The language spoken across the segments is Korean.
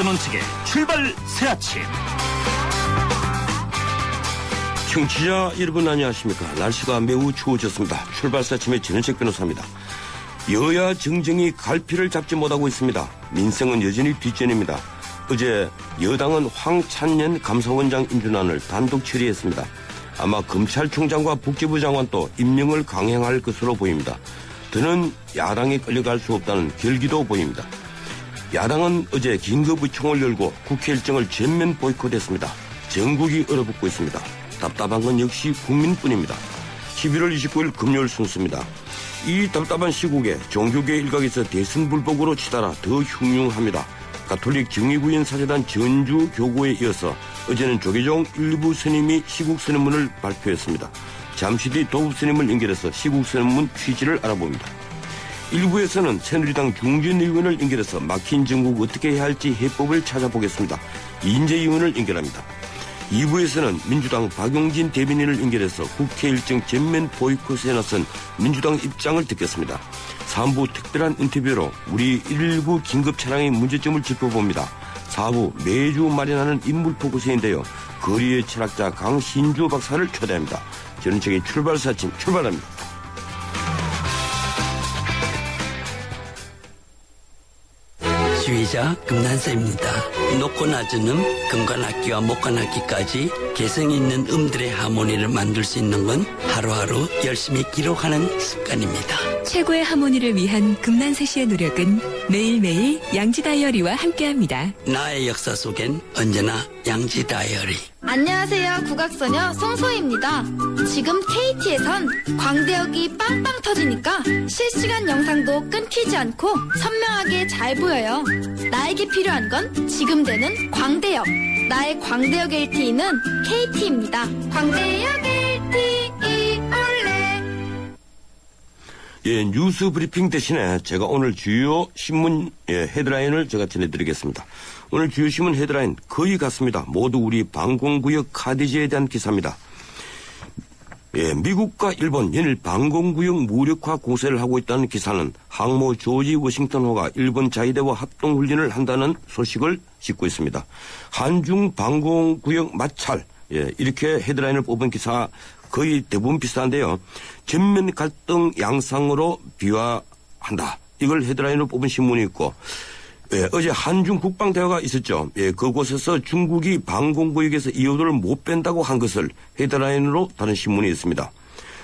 전원책의 출발 새 아침. 청취자 여러분 안녕하십니까. 날씨가 매우 추워졌습니다. 출발 새 아침의 전원책 변호사입니다. 여야 정쟁이 갈피를 잡지 못하고 있습니다. 민생은 여전히 뒷전입니다. 어제 여당은 황찬년 감사원장 임준안을 단독 처리했습니다. 아마 검찰총장과 복지부 장관도 임명을 강행할 것으로 보입니다. 더는 야당에 끌려갈 수 없다는 결기도 보입니다. 야당은 어제 긴급의총을 열고 국회 일정을全面 보이콧했습니다. 전국이 얼어붙고 있습니다. 답답한 건 역시 국민뿐입니다. 11월 29일 금요일 순서입니다. 이 답답한 시국에 종교계 일각에서 대승불복으로 치달아 더 흉흉합니다. 가톨릭 정의구현 사제단 전주 교구에 이어서 어제는 조계종 일부 스님이 시국 선언문을 발표했습니다. 잠시 뒤 도읍 스님을 연결해서 시국 선언문 취지를 알아봅니다. 일부에서는 새누리당 중진 의원을 연결해서 막힌 전국 어떻게 해야 할지 해법을 찾아보겠습니다. 이인재 의원을 연결합니다. 2부에서는 민주당 박용진 대변인을 연결해서 국회 일정全面 보이콧에 나선 민주당 입장을 듣겠습니다. 3부 특별한 인터뷰로 우리 119 긴급 차량의 문제점을 짚어봅니다. 4부 매주 마련하는 인물 포커스인데요. 거리의 철학자 강신주 박사를 초대합니다. 저는 저기 출발 사침 출발합니다. 지휘자 금난사입니다. 높고 낮은 금관악기와 목관악기까지 개성 있는 음들의 하모니를 만들 수 있는 건 하루하루 열심히 기록하는 습관입니다. 최고의 하모니를 위한 금난세 씨의 노력은 매일매일 양지 다이어리와 함께합니다. 나의 역사 속엔 언제나 양지 다이어리. 안녕하세요. 국악소녀 송소희입니다. 지금 KT에선 광대역이 빵빵 터지니까 실시간 영상도 끊기지 않고 선명하게 잘 보여요. 나에게 필요한 건 지금 되는 광대역. 나의 광대역 LTE는 KT입니다. 광대역 LTE 올레. 예, 뉴스 브리핑 대신에 제가 오늘 주요 신문 헤드라인을 제가 전해드리겠습니다. 오늘 주요 신문 헤드라인 거의 같습니다. 모두 우리 방공구역 카디지에 대한 기사입니다. 예, 미국과 일본 연일 방공구역 무력화 공세를 하고 있다는 기사는 항모 조지 워싱턴호가 일본 자위대와 합동훈련을 한다는 소식을 싣고 있습니다. 한중 방공구역 마찰, 예, 이렇게 헤드라인을 뽑은 기사 거의 대부분 비슷한데요. 전면 갈등 양상으로 비화한다. 이걸 헤드라인으로 뽑은 신문이 있고, 예, 어제 한중 국방 대화가 있었죠. 예, 그곳에서 중국이 방공구역에서 이호도를 못 뺀다고 한 것을 헤드라인으로 다른 신문이 있습니다.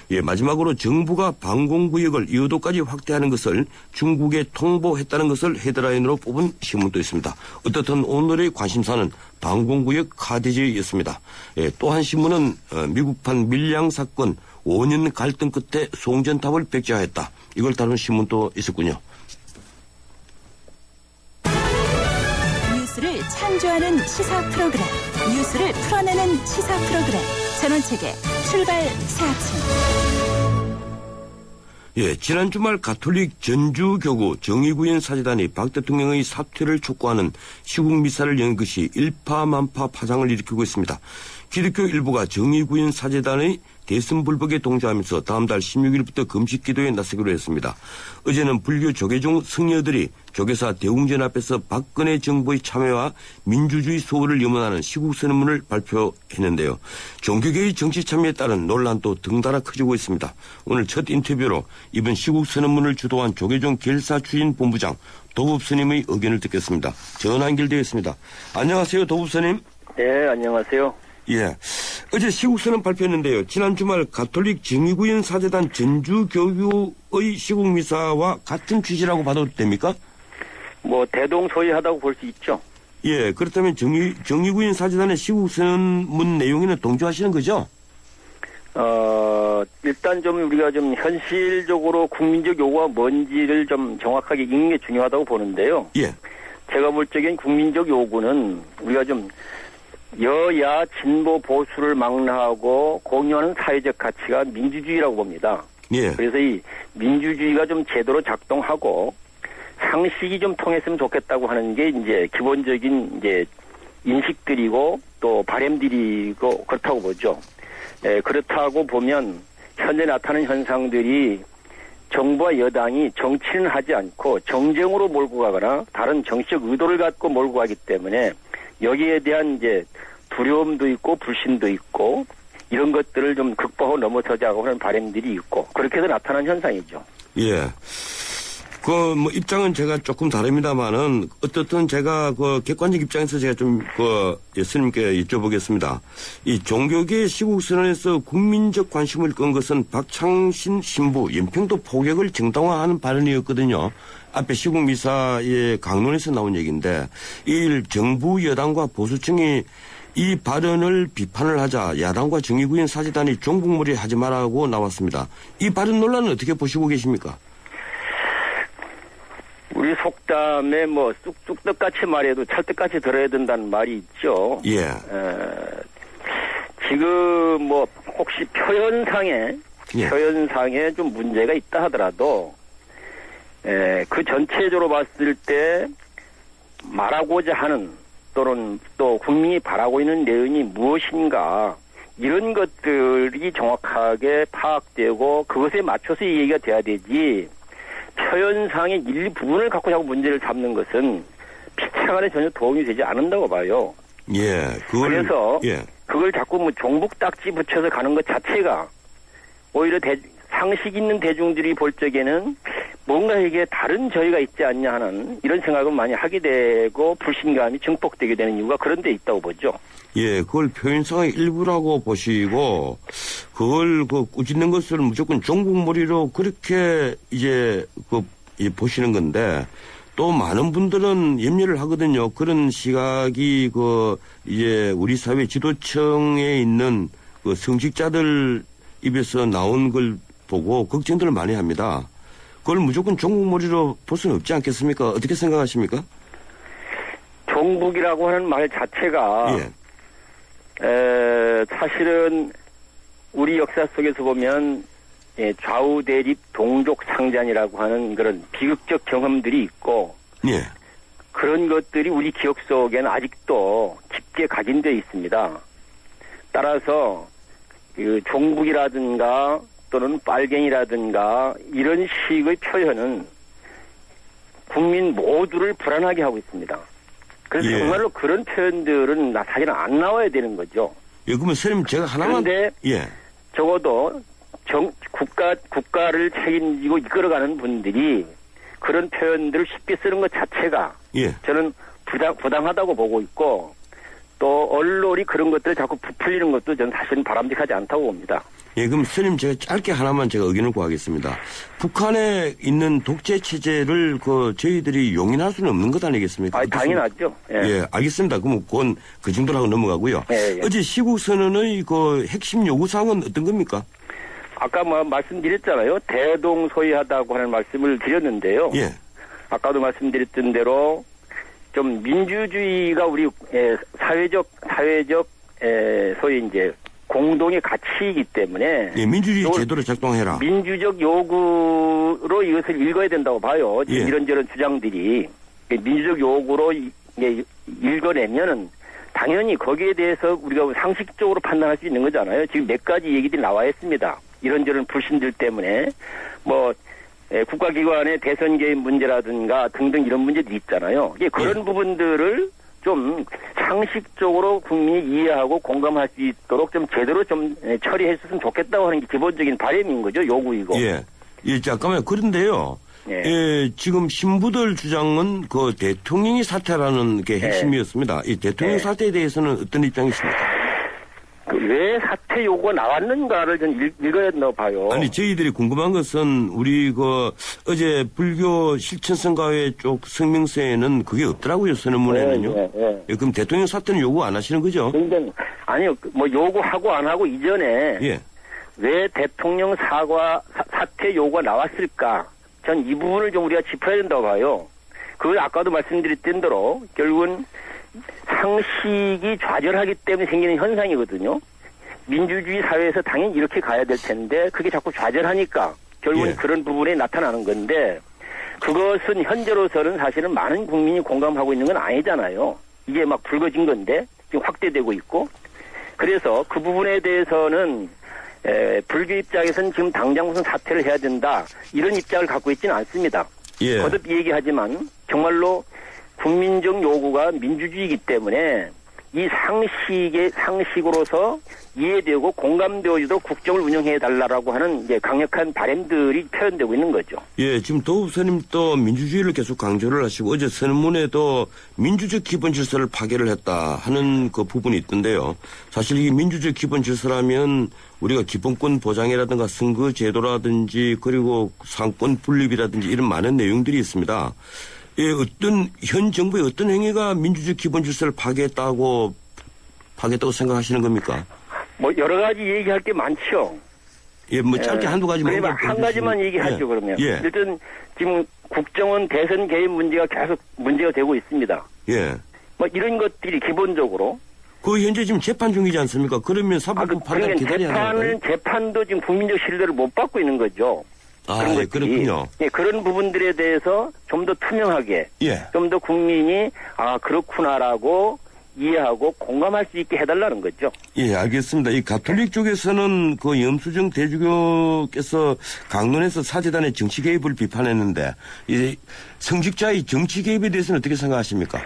예, 마지막으로 정부가 방공구역을 이호도까지 확대하는 것을 중국에 통보했다는 것을 헤드라인으로 뽑은 신문도 있습니다. 어떻든 오늘의 관심사는 방공구역 카디지였습니다. 예, 또 한 신문은 미국판 밀양 사건 5년 갈등 끝에 송전탑을 백지화했다. 이걸 다룬 신문도 있었군요. 뉴스를 창조하는 시사 프로그램, 뉴스를 풀어내는 시사 프로그램, 전원책의 출발 새 아침. 예, 지난 주말 가톨릭 전주교구 정의구현 사제단이 박 대통령의 사퇴를 촉구하는 시국 미사를 연 것이 일파만파 파장을 일으키고 있습니다. 기독교 일부가 정의구현 사제단의 대승불복에 동조하면서 다음 달 16일부터 금식 기도에 나서기로 했습니다. 어제는 불교 조계종 승려들이 조계사 대웅전 앞에서 박근혜 정부의 참여와 민주주의 수호를 염원하는 시국선언문을 발표했는데요. 종교계의 정치 참여에 따른 논란도 등달아 커지고 있습니다. 오늘 첫 인터뷰로 이번 시국선언문을 주도한 조계종 결사추진본부장 도읍스님의 의견을 듣겠습니다. 전화 연결되어 있습니다. 안녕하세요, 도읍스님. 네, 안녕하세요. 예, 어제 시국선언 발표했는데요. 지난 주말 가톨릭 정의구현 사제단 전주교구의 시국미사와 같은 취지라고 봐도 됩니까? 뭐 대동소이하다고 볼 수 있죠. 예, 그렇다면 정의구현 사제단의 시국선언문 내용에는 동조하시는 거죠? 일단 좀 우리가 좀 현실적으로 국민적 요구가 뭔지를 좀 정확하게 읽는 게 중요하다고 보는데요. 예. 제가 볼 적엔 국민적 요구는 우리가 좀 여야 진보 보수를 망라하고 공유하는 사회적 가치가 민주주의라고 봅니다. 예. 그래서 이 민주주의가 좀 제대로 작동하고 상식이 좀 통했으면 좋겠다고 하는 게 이제 기본적인 이제 인식들이고 또 바람들이고 그렇다고 보죠. 예, 그렇다고 보면 현재 나타나는 현상들이 정부와 여당이 정치는 하지 않고 정쟁으로 몰고 가거나 다른 정치적 의도를 갖고 몰고 가기 때문에 여기에 대한 이제 두려움도 있고 불신도 있고 이런 것들을 좀 극복하고 넘어서자고 하는 바람들이 있고 그렇게 해서 나타난 현상이죠. 예. 뭐 입장은 제가 조금 다릅니다만은 어떻든 제가 객관적 입장에서 제가 좀 예수님께 여쭤보겠습니다. 이 종교계 시국선언에서 국민적 관심을 끈 것은 박창신 신부 연평도 포격을 정당화하는 발언이었거든요. 앞에 시국미사의 강론에서 나온 얘기인데 이 정부 여당과 보수층이 이 발언을 비판을 하자 야당과 정의구현 사재단이 종북몰이 하지 말라고 나왔습니다. 이 발언 논란은 어떻게 보시고 계십니까? 우리 속담에 뭐 쑥쑥떡같이 말해도 찰떡같이 들어야 된다는 말이 있죠. 예. 지금 뭐 혹시 표현상에 좀 문제가 있다 하더라도 그 전체적으로 봤을 때 말하고자 하는 또는 또 국민이 바라고 있는 내용이 무엇인가 이런 것들이 정확하게 파악되고 그것에 맞춰서 이 얘기가 돼야 되지 표현상의 일부분을 갖고 자꾸 문제를 잡는 것은 피차간에 전혀 도움이 되지 않는다고 봐요. 예. 그래서 그걸 자꾸 뭐 종북 딱지 붙여서 가는 것 자체가 오히려 상식 있는 대중들이 볼 적에는 뭔가 이게 다른 저희가 있지 않냐 하는 이런 생각을 많이 하게 되고 불신감이 증폭되게 되는 이유가 그런 데 있다고 보죠. 예, 그걸 표현상의 일부라고 보시고 그걸 꾸짖는 것을 무조건 종북몰이로 그렇게 이제 보시는 건데 또 많은 분들은 염려를 하거든요. 그런 시각이 이제 우리 사회 지도층에 있는 성직자들 입에서 나온 걸 보고 걱정들을 많이 합니다. 그걸 무조건 종북몰이로 볼 수는 없지 않겠습니까? 어떻게 생각하십니까? 종북이라고 하는 말 자체가 사실은 우리 역사 속에서 보면 좌우 대립 동족 상잔이라고 하는 그런 비극적 경험들이 있고 그런 것들이 우리 기억 속에는 아직도 깊게 각인되어 있습니다. 따라서 그 종북이라든가 또는 빨갱이라든가 이런 식의 표현은 국민 모두를 불안하게 하고 있습니다. 그래서 정말로 그런 표현들은 사실은 안 나와야 되는 거죠. 예, 그러면 선생님 제가 하나만. 그런데 적어도 국가를 책임지고 이끌어가는 분들이 그런 표현들을 쉽게 쓰는 것 자체가 저는 부당하다고 보고 있고 또 언론이 그런 것들을 자꾸 부풀리는 것도 저는 사실은 바람직하지 않다고 봅니다. 예, 그럼 선생님 제가 짧게 하나만 제가 의견을 구하겠습니다. 북한에 있는 독재 체제를 저희들이 용인할 수는 없는 것 아니겠습니까? 당연하죠. 예, 알겠습니다. 그럼 그건 그 정도로 하고 넘어가고요. 어제 시국선언의 핵심 요구사항은 어떤 겁니까? 아까 말씀드렸잖아요. 대동소이하다고 하는 말씀을 드렸는데요. 아까도 말씀드렸던 대로 좀 민주주의가 우리 사회적 소위 이제 공동의 가치이기 때문에 민주주의 제도를 작동해라. 민주적 요구로 이것을 읽어야 된다고 봐요. 이런저런 주장들이 민주적 요구로 읽어내면은 당연히 거기에 대해서 우리가 상식적으로 판단할 수 있는 거잖아요. 지금 몇 가지 얘기들이 나와 있습니다. 이런저런 불신들 때문에 국가기관의 대선 개입 문제라든가 등등 이런 문제들이 있잖아요. 그런 부분들을 좀 상식적으로 국민이 이해하고 공감할 수 있도록 좀 제대로 좀 처리했으면 좋겠다고 하는 게 기본적인 바람인 거죠. 요구이고. 잠깐만요. 그런데요. 지금 신부들 주장은 대통령이 사퇴라는 게 핵심이었습니다. 이 대통령 사퇴에 대해서는 어떤 입장이십니까? 왜 사퇴 요구가 나왔는가를 좀 읽어야 된다고 봐요. 아니, 저희들이 궁금한 것은 우리 어제 불교 실천성가회 쪽 성명서에는 그게 없더라고요, 선언문에는요. 그럼 대통령 사퇴는 요구 안 하시는 거죠? 아니요, 요구하고 안 하고 이전에 왜 대통령 사퇴 요구가 나왔을까? 전 이 부분을 좀 우리가 짚어야 된다고 봐요. 그걸 아까도 말씀드렸던 대로 결국은 상식이 좌절하기 때문에 생기는 현상이거든요. 민주주의 사회에서 당연히 이렇게 가야 될 텐데 그게 자꾸 좌절하니까 결국은 그런 부분에 나타나는 건데 그것은 현재로서는 사실은 많은 국민이 공감하고 있는 건 아니잖아요. 이게 막 불거진 건데 지금 확대되고 있고 그래서 그 부분에 대해서는 불교 입장에서는 지금 당장 무슨 사퇴를 해야 된다 이런 입장을 갖고 있지는 않습니다. 예. 거듭 얘기하지만 정말로 국민적 요구가 민주주의이기 때문에 이 상식으로서 이해되고 공감되어지도록 국정을 운영해달라고 하는 이제 강력한 바람들이 표현되고 있는 거죠. 예, 지금 도우선님 또 민주주의를 계속 강조를 하시고 어제 선문에도 민주적 기본 질서를 파괴를 했다 하는 그 부분이 있던데요. 사실 이 민주적 기본 질서라면 우리가 기본권 보장이라든가 선거 제도라든지 그리고 상권 분립이라든지 이런 많은 내용들이 있습니다. 예, 현 정부의 어떤 행위가 민주적 기본 질서를 파괴했다고 생각하시는 겁니까? 뭐 여러 가지 얘기할 게 많죠. 예, 뭐 짧게 한두 가지만. 그러면 한 가지만 얘기하죠. 예. 그러면 예. 일단 지금 국정원 대선 개입 문제가 계속 문제가 되고 있습니다. 예. 뭐 이런 것들이 기본적으로 그 현재 지금 재판 중이지 않습니까? 그러면 사법부 판단 기다려야 하는 재판도 지금 국민적 신뢰를 못 받고 있는 거죠. 그런 것들이. 그렇군요. 예, 그런 부분들에 대해서 좀 더 투명하게, 예. 좀 더 국민이 그렇구나라고 이해하고 공감할 수 있게 해달라는 거죠. 예, 알겠습니다. 이 가톨릭 쪽에서는 그 염수정 대주교께서 강론에서 사제단의 정치 개입을 비판했는데 이 성직자의 정치 개입에 대해서는 어떻게 생각하십니까?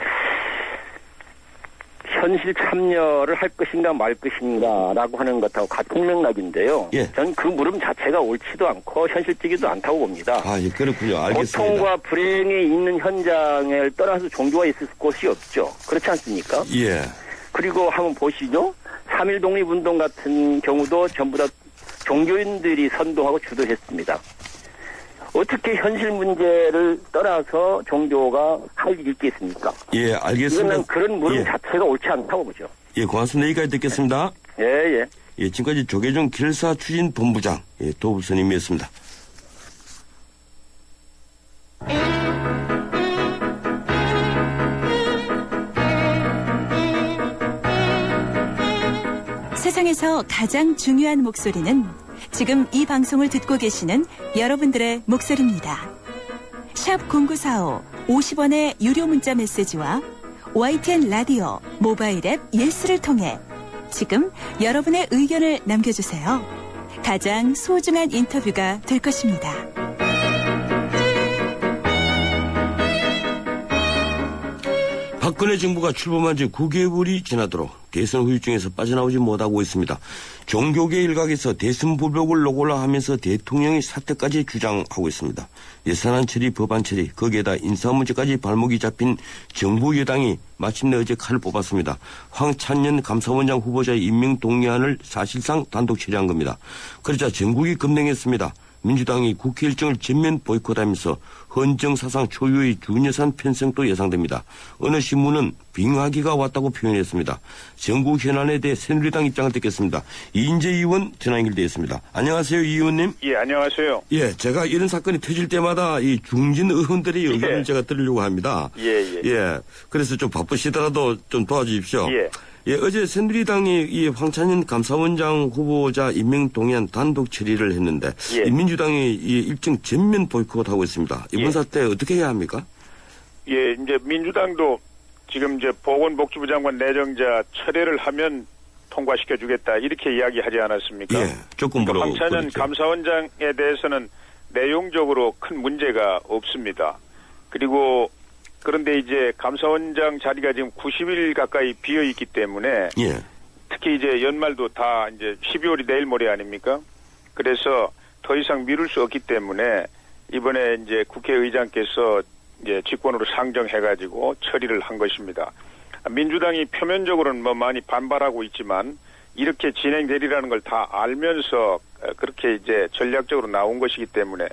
현실 참여를 할 것인가 말 것인가라고 하는 것하고 같은 맥락인데요. 예. 전 그 물음 자체가 옳지도 않고 현실적이지도 않다고 봅니다. 아, 예, 그렇군요. 알겠습니다. 고통과 불행이 있는 현장을 떠나서 종교가 있을 곳이 없죠. 그렇지 않습니까? 예. 그리고 한번 보시죠. 3.1 독립운동 같은 경우도 전부 다 종교인들이 선동하고 주도했습니다. 어떻게 현실 문제를 떠나서 종교가 할 일이 있겠습니까? 예, 알겠습니다. 이거는 그런 물음 예. 자체가 옳지 않다고 보죠. 예, 고맙습니다. 여기까지 듣겠습니다. 예, 예. 예, 지금까지 조계종 길사 추진 본부장, 예, 도부선임이었습니다. 세상에서 가장 중요한 목소리는 지금 이 방송을 듣고 계시는 여러분들의 목소리입니다. 샵 0945 50원의 유료 문자 메시지와 YTN 라디오 모바일 앱 예스를 통해 지금 여러분의 의견을 남겨주세요. 가장 소중한 인터뷰가 될 것입니다. 박근혜 정부가 출범한 지 9개월이 지나도록 대선 후유증에서 빠져나오지 못하고 있습니다. 종교계 일각에서 대선 불복을 노골라 하면서 대통령의 사퇴까지 주장하고 있습니다. 예산안 처리, 법안 처리, 거기에다 인사 문제까지 발목이 잡힌 정부 여당이 마침내 어제 칼을 뽑았습니다. 황찬년 감사원장 후보자의 임명 동의안을 사실상 단독 처리한 겁니다. 그러자 전국이 급냉했습니다. 민주당이 국회 일정을 전면 보이콧하면서 헌정사상 초유의 준예산 편성도 예상됩니다. 어느 신문은 빙하기가 왔다고 표현했습니다. 전국 현안에 대해 새누리당 입장을 듣겠습니다. 이인재 의원 전화 연결되어 있습니다. 안녕하세요, 이 의원님. 예, 안녕하세요. 예, 제가 이런 사건이 터질 때마다 이 중진 의원들의 의견을 제가 들으려고 합니다. 예. 그래서 좀 바쁘시더라도 좀 도와주십시오. 예, 어제 새누리당이 이 황찬현 감사원장 후보자 임명 동의안 단독 처리를 했는데 이 민주당이 이 일정 전면 보이콧하고 있습니다. 이번 사태 어떻게 해야 합니까? 예, 이제 민주당도 지금 이제 보건복지부 장관 내정자 철회를 하면 통과시켜 주겠다 이렇게 이야기하지 않았습니까? 예, 조건부로. 그러니까 황찬현 감사원장에 대해서는 내용적으로 큰 문제가 없습니다. 그리고 그런데 이제 감사원장 자리가 지금 90일 가까이 비어 있기 때문에 특히 이제 연말도 다 이제 12월이 내일 모레 아닙니까? 그래서 더 이상 미룰 수 없기 때문에 이번에 이제 국회의장께서 이제 직권으로 상정해가지고 처리를 한 것입니다. 민주당이 표면적으로는 뭐 많이 반발하고 있지만 이렇게 진행되리라는 걸 다 알면서 그렇게 이제 전략적으로 나온 것이기 때문에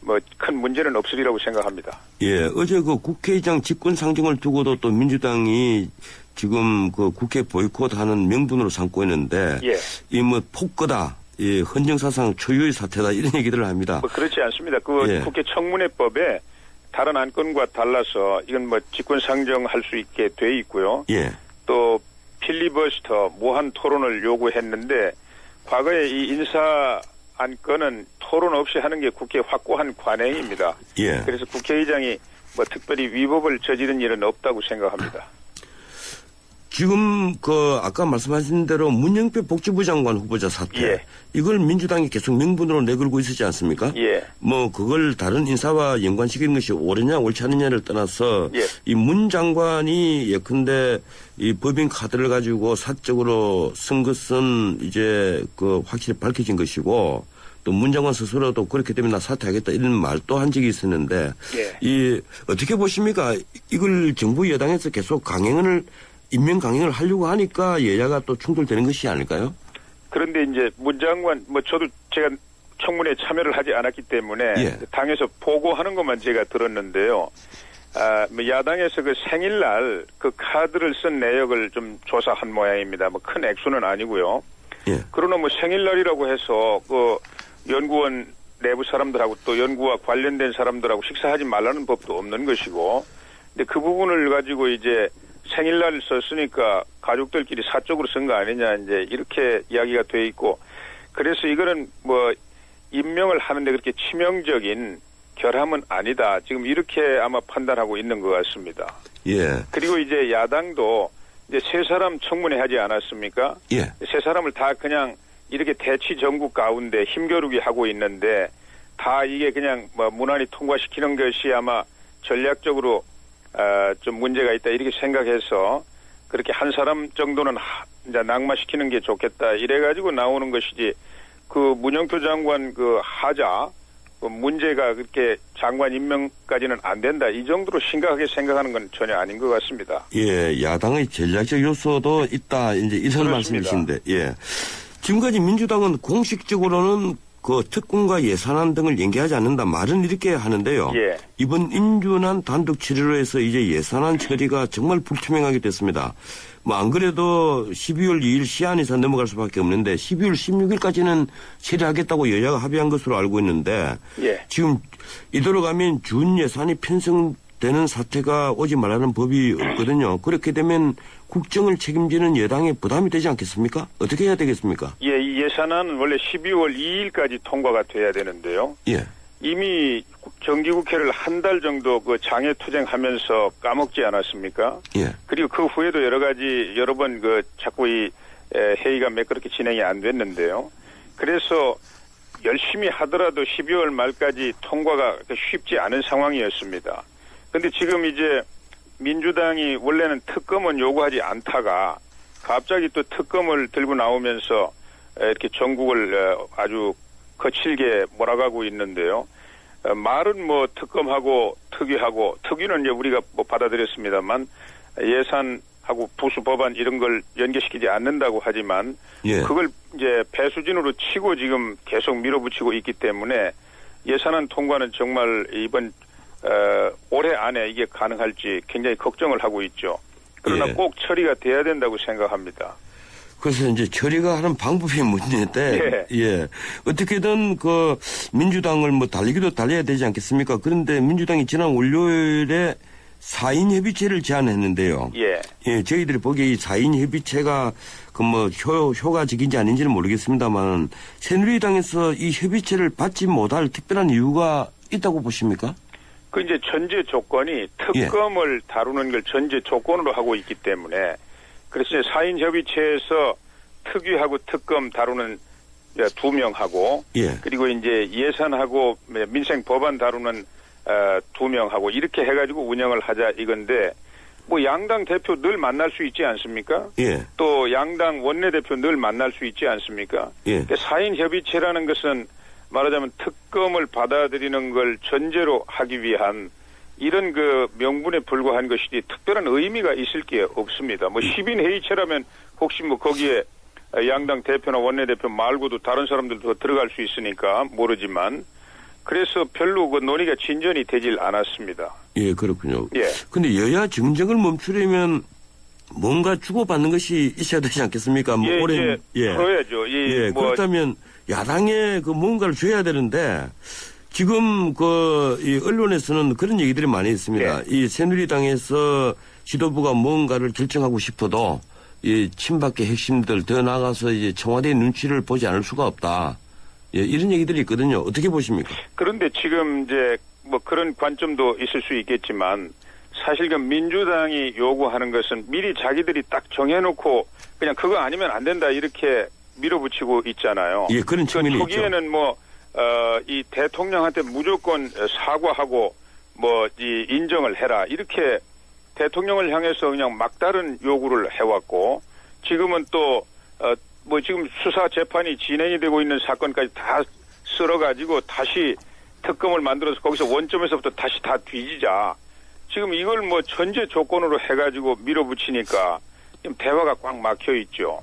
뭐 큰 문제는 없으리라고 생각합니다. 예, 어제 그 국회의장 직권 상정을 두고도 또 민주당이 지금 그 국회 보이콧하는 명분으로 삼고 있는데 이 뭐 폭거다, 이 헌정사상 초유의 사태다 이런 얘기들을 합니다. 뭐 그렇지 않습니다. 그 국회 청문회법에 다른 안건과 달라서 이건 뭐 직권 상정할 수 있게 돼 있고요. 또 필리버스터 무한 토론을 요구했는데 과거에 이 인사 안건은 토론 없이 하는 게 국회 확고한 관행입니다. 그래서 국회의장이 뭐 특별히 위법을 저지른 일은 없다고 생각합니다. 지금 아까 말씀하신 대로 문영표 복지부 장관 후보자 사태. 예. 이걸 민주당이 계속 명분으로 내걸고 있었지 않습니까? 예. 그걸 다른 인사와 연관시키는 것이 옳으냐 옳지 않느냐를 떠나서 예. 이 문 장관이 예컨대 이 법인 카드를 가지고 사적으로 쓴 것은 이제 확실히 밝혀진 것이고 또 문 장관 스스로도 그렇기 때문에 나 사퇴하겠다 이런 말도 한 적이 있었는데 예. 어떻게 보십니까? 이걸 정부 여당에서 계속 임명 강행을 하려고 하니까 여야가 또 충돌되는 것이 아닐까요? 그런데 이제 문 장관 저도 제가 청문회에 참여를 하지 않았기 때문에 예. 당에서 보고하는 것만 제가 들었는데요. 야당에서 그 생일날 그 카드를 쓴 내역을 좀 조사한 모양입니다. 큰 액수는 아니고요. 예. 그러나 생일날이라고 해서 연구원 내부 사람들하고 또 연구와 관련된 사람들하고 식사하지 말라는 법도 없는 것이고, 근데 그 부분을 가지고 이제 생일날 썼으니까 가족들끼리 사적으로 쓴 거 아니냐 이제 이렇게 이야기가 돼 있고, 그래서 이거는 임명을 하는데 그렇게 치명적인 결함은 아니다. 지금 이렇게 아마 판단하고 있는 것 같습니다. 예. 그리고 이제 야당도 이제 세 사람 청문회 하지 않았습니까? 예. 세 사람을 다 그냥 이렇게 대치 정부 가운데 힘겨루기 하고 있는데 다 이게 그냥 무난히 통과시키는 것이 아마 전략적으로 좀 문제가 있다 이렇게 생각해서 그렇게 한 사람 정도는 이제 낙마시키는 게 좋겠다 이래가지고 나오는 것이지 문영표 장관 하자 문제가 그렇게 장관 임명까지는 안 된다 이 정도로 심각하게 생각하는 건 전혀 아닌 것 같습니다. 예, 야당의 전략적 요소도 있다 이제 이런 말씀이신데, 예. 지금까지 민주당은 공식적으로는 특검과 예산안 등을 연계하지 않는다 말은 이렇게 하는데요. 예. 이번 임준환 단독 처리로 해서 이제 예산안 처리가 정말 불투명하게 됐습니다. 안 그래도 12월 2일 시한 이상 넘어갈 수밖에 없는데 12월 16일까지는 처리하겠다고 여야가 합의한 것으로 알고 있는데 예. 지금 이대로 가면 준 예산이 편성되는 사태가 오지 말라는 법이 없거든요. 그렇게 되면 국정을 책임지는 여당에 부담이 되지 않겠습니까? 어떻게 해야 되겠습니까? 예, 이 예산안은 원래 12월 2일까지 통과가 돼야 되는데요. 예. 이미 정기국회를 한 달 정도 장애 투쟁하면서 까먹지 않았습니까? 예. 그리고 그 후에도 여러 번 자꾸 이 회의가 매끄럽게 진행이 안 됐는데요. 그래서 열심히 하더라도 12월 말까지 통과가 쉽지 않은 상황이었습니다. 그런데 지금 이제 민주당이 원래는 특검은 요구하지 않다가 갑자기 또 특검을 들고 나오면서 이렇게 전국을 아주 거칠게 몰아가고 있는데요. 말은 특검하고 특위하고 특위는 이제 우리가 받아들였습니다만 예산하고 부수 법안 이런 걸 연계시키지 않는다고 하지만 예. 그걸 이제 배수진으로 치고 지금 계속 밀어붙이고 있기 때문에 예산안 통과는 정말 이번 올해 안에 이게 가능할지 굉장히 걱정을 하고 있죠. 그러나 예. 꼭 처리가 돼야 된다고 생각합니다. 그래서 이제 처리가 하는 방법이 문제인데, 예. 어떻게든 민주당을 달리기도 달려야 되지 않겠습니까? 그런데 민주당이 지난 월요일에 4인 협의체를 제안했는데요. 예. 예, 저희들이 보기에 이 4인 협의체가 효과적인지 아닌지는 모르겠습니다만 새누리당에서 이 협의체를 받지 못할 특별한 이유가 있다고 보십니까? 이제 전제 조건이 특검을 다루는 걸 전제 조건으로 하고 있기 때문에 그래서 이제 4인 협의체에서 특위하고 특검 다루는 2명하고 예. 그리고 이제 예산하고 민생 법안 다루는 2명하고 이렇게 해가지고 운영을 하자 이건데 양당 대표 늘 만날 수 있지 않습니까? 예. 또 양당 원내대표 늘 만날 수 있지 않습니까? 예. 4인 협의체라는 것은 말하자면 특검을 받아들이는 걸 전제로 하기 위한 이런 명분에 불과한 것이지 특별한 의미가 있을 게 없습니다. 10인 회의체라면 혹시 거기에 양당 대표나 원내대표 말고도 다른 사람들도 들어갈 수 있으니까 모르지만 그래서 별로 논의가 진전이 되질 않았습니다. 예, 그렇군요. 예. 근데 여야 정쟁을 멈추려면 뭔가 주고받는 것이 있어야 되지 않겠습니까? 그래야죠. 그렇다면 야당에 뭔가를 줘야 되는데 지금 이 언론에서는 그런 얘기들이 많이 있습니다. 네. 이 새누리당에서 지도부가 뭔가를 결정하고 싶어도 이 친박계 핵심들 더 나가서 이제 청와대의 눈치를 보지 않을 수가 없다. 예, 이런 얘기들이 있거든요. 어떻게 보십니까? 그런데 지금 이제 그런 관점도 있을 수 있겠지만 사실 그 민주당이 요구하는 것은 미리 자기들이 딱 정해놓고 그냥 그거 아니면 안 된다 이렇게 밀어붙이고 있잖아요. 예, 그런 측면이 있죠. 초기에는 이 대통령한테 무조건 사과하고 이 인정을 해라 이렇게 대통령을 향해서 그냥 막다른 요구를 해왔고 지금은 또 지금 수사 재판이 진행이 되고 있는 사건까지 다 쓸어가지고 다시 특검을 만들어서 거기서 원점에서부터 다시 다 뒤지자. 지금 이걸 전제 조건으로 해가지고 밀어붙이니까 지금 대화가 꽉 막혀 있죠.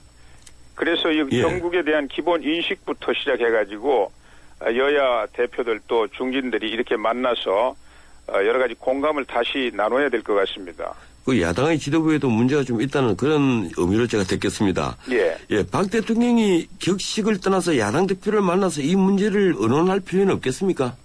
그래서 이 예. 정국에 대한 기본 인식부터 시작해가지고 여야 대표들 또 중진들이 이렇게 만나서 여러 가지 공감을 다시 나눠야 될 것 같습니다. 그 야당의 지도부에도 문제가 좀 있다는 그런 의미로 제가 듣겠습니다. 예. 예, 박 대통령이 격식을 떠나서 야당 대표를 만나서 이 문제를 의논할 필요는 없겠습니까?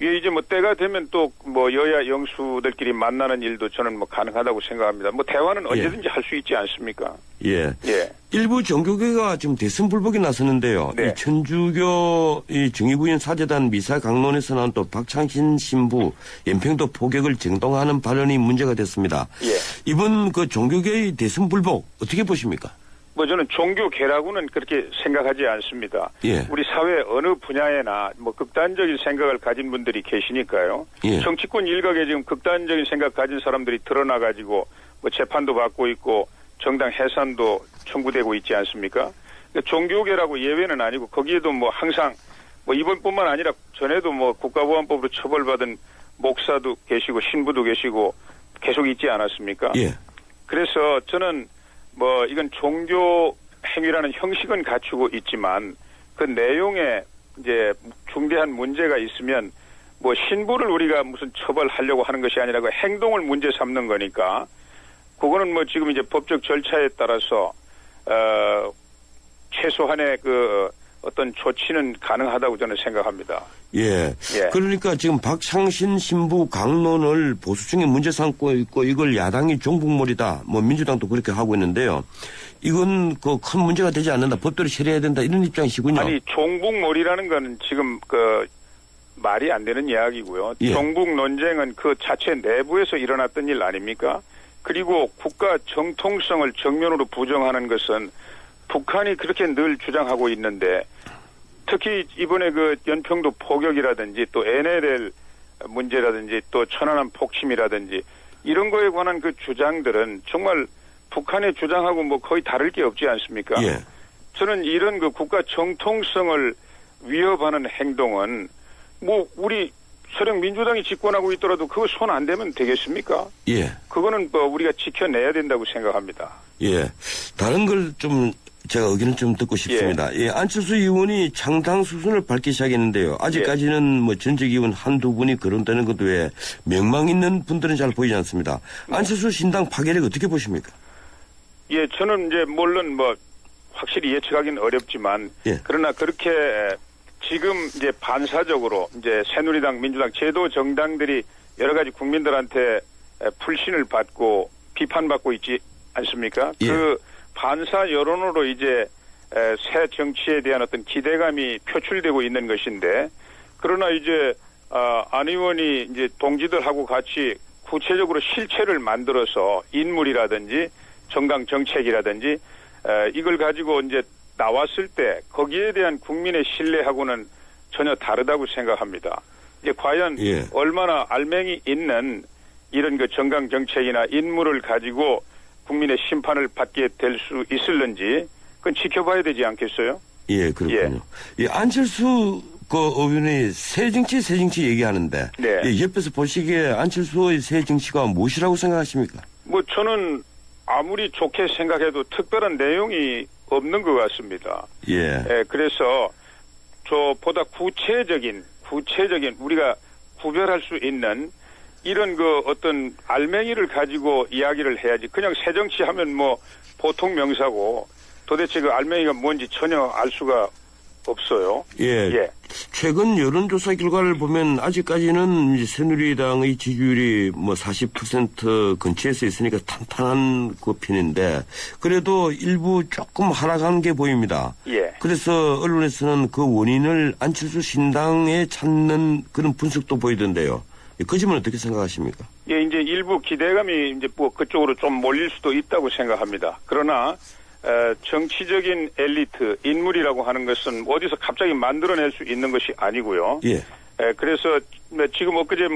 예, 이제 때가 되면 또 여야 영수들끼리 만나는 일도 저는 가능하다고 생각합니다. 대화는 언제든지 할 수 있지 않습니까? 예. 예. 일부 종교계가 지금 대선 불복이 나서는데요. 네. 이 천주교 정의구현 사제단 미사 강론에서 나온 또 박창신 신부 연평도 포격을 정당화하는 발언이 문제가 됐습니다. 예. 이번 그 종교계의 대선 불복 어떻게 보십니까? 저는 종교계라고는 그렇게 생각하지 않습니다. 예. 우리 사회 어느 분야에나 극단적인 생각을 가진 분들이 계시니까요. 예. 정치권 일각에 지금 극단적인 생각 가진 사람들이 드러나가지고 재판도 받고 있고 정당 해산도 청구되고 있지 않습니까? 그러니까 종교계라고 예외는 아니고 거기에도 항상 이번뿐만 아니라 전에도 국가보안법으로 처벌받은 목사도 계시고 신부도 계시고 계속 있지 않았습니까? 예. 그래서 저는 이건 종교 행위라는 형식은 갖추고 있지만 그 내용에 이제 중대한 문제가 있으면 신부를 우리가 무슨 처벌하려고 하는 것이 아니라 그 행동을 문제 삼는 거니까 그거는 지금 이제 법적 절차에 따라서 최소한의 어떤 조치는 가능하다고 저는 생각합니다. 예. 예. 그러니까 지금 박창신 신부 강론을 보수층이 문제 삼고 있고 이걸 야당이 종북몰이다. 민주당도 그렇게 하고 있는데요. 이건 큰 문제가 되지 않는다. 법대로 처리해야 된다. 이런 입장이시군요. 아니, 종북몰이라는 건 지금 말이 안 되는 이야기고요. 예. 종북 논쟁은 그 자체 내부에서 일어났던 일 아닙니까? 그리고 국가 정통성을 정면으로 부정하는 것은 북한이 그렇게 늘 주장하고 있는데 특히 이번에 연평도 포격이라든지 또 NLL 문제라든지 또 천안함 폭침이라든지 이런 거에 관한 그 주장들은 정말 북한의 주장하고 거의 다를 게 없지 않습니까? 예. 저는 이런 국가 정통성을 위협하는 행동은 우리 서령 민주당이 집권하고 있더라도 그거 손 안 대면 되겠습니까? 예. 그거는 우리가 지켜내야 된다고 생각합니다. 예. 다른 걸 좀 제가 의견을 좀 듣고 싶습니다. 예. 안철수 의원이 창당 수순을 밟기 시작했는데요. 아직까지는 전직 의원 한두 분이 거론되는 것 외에 명망 있는 분들은 잘 보이지 않습니다. 안철수 신당 파괴력 어떻게 보십니까? 예, 저는 이제 물론 확실히 예측하기는 어렵지만 예. 그러나 그렇게 지금 이제 반사적으로 이제 새누리당, 민주당 제도 정당들이 여러 가지 국민들한테 불신을 받고 비판받고 있지 않습니까? 예. 그 반사 여론으로 이제 새 정치에 대한 어떤 기대감이 표출되고 있는 것인데 그러나 이제 안 의원이 이제 동지들하고 같이 구체적으로 실체를 만들어서 인물이라든지 정당 정책이라든지 이걸 가지고 이제 나왔을 때 거기에 대한 국민의 신뢰하고는 전혀 다르다고 생각합니다. 이제 과연 예. 얼마나 알맹이 있는 이런 정강 정책이나 인물을 가지고 국민의 심판을 받게 될 수 있을는지 그건 지켜봐야 되지 않겠어요? 예, 그렇군요. 예, 안철수 의원이 새 정치 얘기하는데 네. 예, 옆에서 보시기에 안철수의 새 정치가 무엇이라고 생각하십니까? 저는 아무리 좋게 생각해도 특별한 내용이 없는 것 같습니다. 예. 그래서 보다 구체적인 우리가 구별할 수 있는 이런 어떤 알맹이를 가지고 이야기를 해야지 그냥 새정치하면 보통 명사고 도대체 그 알맹이가 뭔지 전혀 알 수가 없어요. 예. 최근 여론조사 결과를 보면 아직까지는 이제 새누리당의 지지율이 40% 근처에서 있으니까 탄탄한 편인데 그래도 일부 조금 하락한 게 보입니다. 예. 그래서 언론에서는 그 원인을 안철수 신당에 찾는 그런 분석도 보이던데요. 그 점은 어떻게 생각하십니까? 예, 이제 일부 기대감이 이제 뭐 그쪽으로 좀 몰릴 수도 있다고 생각합니다. 그러나 정치적인 엘리트, 인물이라고 하는 것은 어디서 갑자기 만들어낼 수 있는 것이 아니고요. 예. 그래서 지금 엊그제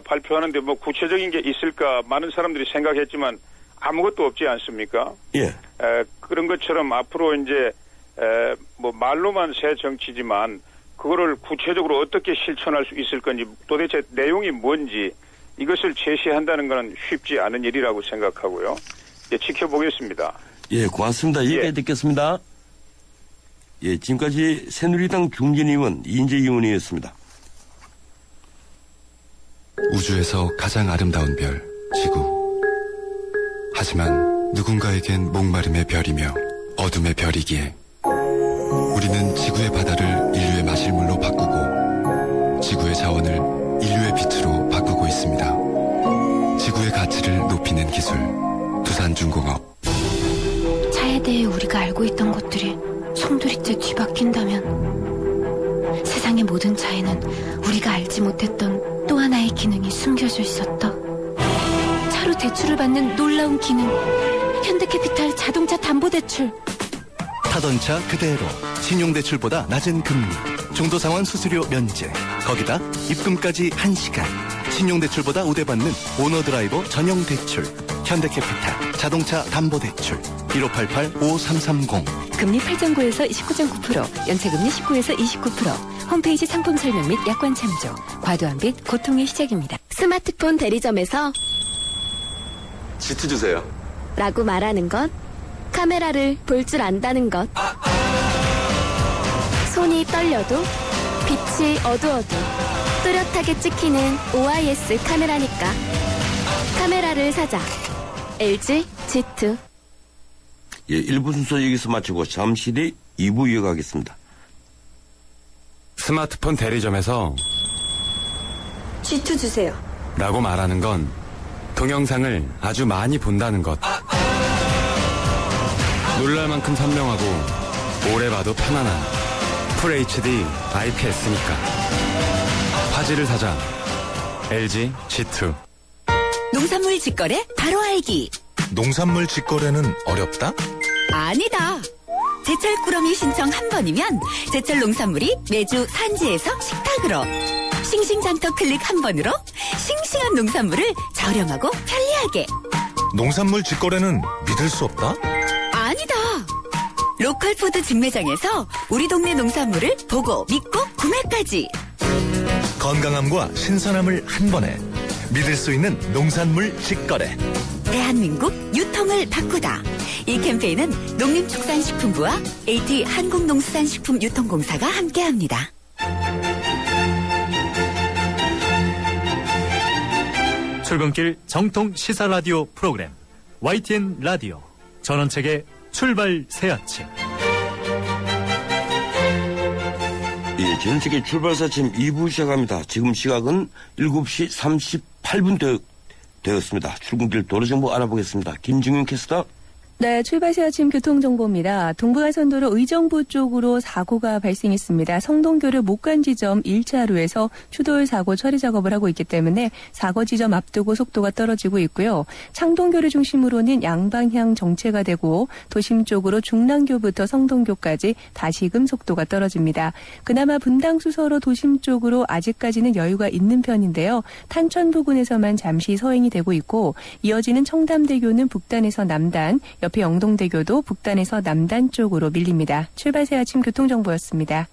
발표하는데 구체적인 게 있을까 많은 사람들이 생각했지만 아무것도 없지 않습니까? 예. 그런 것처럼 앞으로 이제 말로만 새 정치지만 그거를 구체적으로 어떻게 실천할 수 있을 건지 도대체 내용이 뭔지 이것을 제시한다는 것은 쉽지 않은 일이라고 생각하고요. 예, 지켜보겠습니다. 예, 고맙습니다. 여기까지 듣겠습니다. 예, 지금까지 새누리당 중진 의원 이인재 의원이었습니다. 우주에서 가장 아름다운 별, 지구. 하지만 누군가에겐 목마름의 별이며 어둠의 별이기에 우리는 지구의 바다를 인류의 마실물로 바꾸고 지구의 자원을 인류의 빛으로 바꾸고 있습니다. 지구의 가치를 높이는 기술, 두산중공업. 차에 대해 우리가 알고 있던 것들이 송두리째 뒤바뀐다면 세상의 모든 차에는 우리가 알지 못했던 또 하나의 기능이 숨겨져 있었다. 차로 대출을 받는 놀라운 기능, 현대캐피탈 자동차 담보대출. 타던 차 그대로 신용대출보다 낮은 금리, 중도상환 수수료 면제, 거기다 입금까지 1시간, 신용대출보다 우대받는 오너드라이버 전용대출, 현대캐피탈 자동차 담보대출 1588-5330. 금리 8.9에서 19.9%, 연체금리 19에서 29%, 홈페이지 상품 설명 및 약관 참조, 과도한 빚 고통의 시작입니다. 스마트폰 대리점에서 지트 주세요. 라고 말하는 것, 카메라를 볼 줄 안다는 것, 손이 떨려도 빛이 어두워도 뚜렷하게 찍히는 OIS 카메라니까 카메라를 사자. LG G2. 예, 1부 순서 여기서 마치고 잠시 뒤 2부 이어가겠습니다. 스마트폰 대리점에서 G2 주세요. 라고 말하는 건 동영상을 아주 많이 본다는 것. 놀랄 만큼 선명하고 오래 봐도 편안한 FHD IPS니까. 화질을 사자. LG G2. 농산물 직거래 바로 알기. 농산물 직거래는 어렵다? 아니다. 제철 꾸러미 신청 한 번이면 제철 농산물이 매주 산지에서 식탁으로. 싱싱장터 클릭 한 번으로 싱싱한 농산물을 저렴하고 편리하게. 농산물 직거래는 믿을 수 없다? 아니다. 로컬푸드 직매장에서 우리 동네 농산물을 보고 믿고 구매까지. 건강함과 신선함을 한 번에 믿을 수 있는 농산물 직거래. 대한민국 유통을 바꾸다. 이 캠페인은 농림축산식품부와 AT 한국농수산식품유통공사가 함께합니다. 출근길 정통 시사 라디오 프로그램 YTN 라디오 전원책의 출발 새 아침. 예, 전원책의 출발 새 아침 2부 시작합니다. 지금 시각은 7시 38분 되었습니다. 출근길 도로정보 알아보겠습니다. 김중윤 캐스터. 네, 출발시 아침 교통정보입니다. 동부가선도로 의정부 쪽으로 사고가 발생했습니다. 성동교를 못 간 지점 1차로에서 추돌 사고 처리 작업을 하고 있기 때문에 사고 지점 앞두고 속도가 떨어지고 있고요. 창동교를 중심으로는 양방향 정체가 되고 도심 쪽으로 중랑교부터 성동교까지 다시금 속도가 떨어집니다. 그나마 분당수서로 도심 쪽으로 아직까지는 여유가 있는 편인데요. 탄천 부근에서만 잠시 서행이 되고 있고 이어지는 청담대교는 북단에서 남단, 옆에 영동대교도 북단에서 남단 쪽으로 밀립니다. 출발새 아침 교통정보였습니다.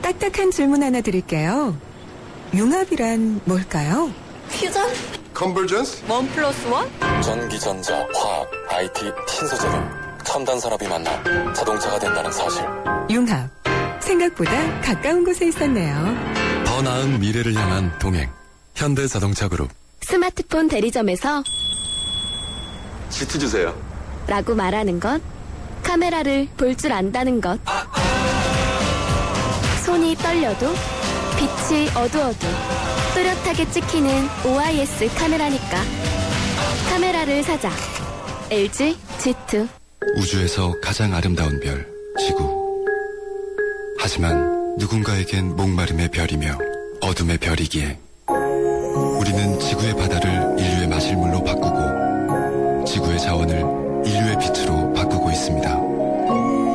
딱딱한 질문 하나 드릴게요. 융합이란 뭘까요? 퓨전? 컨버전스? 1+1? 전기전자, 화학, IT, 신소재 등 첨단 산업이 만나 자동차가 된다는 사실. 융합. 생각보다 가까운 곳에 있었네요. 더 나은 미래를 향한 동행. 현대자동차그룹. 스마트폰 대리점에서 지트 주세요. 라고 말하는 것, 카메라를 볼 줄 안다는 것, 손이 떨려도 빛이 어두워도 뚜렷하게 찍히는 OIS 카메라니까 카메라를 사자. LG G2. 우주에서 가장 아름다운 별, 지구. 하지만 누군가에겐 목마름의 별이며 어둠의 별이기에 우리는 지구의 바다를 인류의 마실물로 바꾸고 지구의 자원을 인류의 빛으로 바꾸고 있습니다.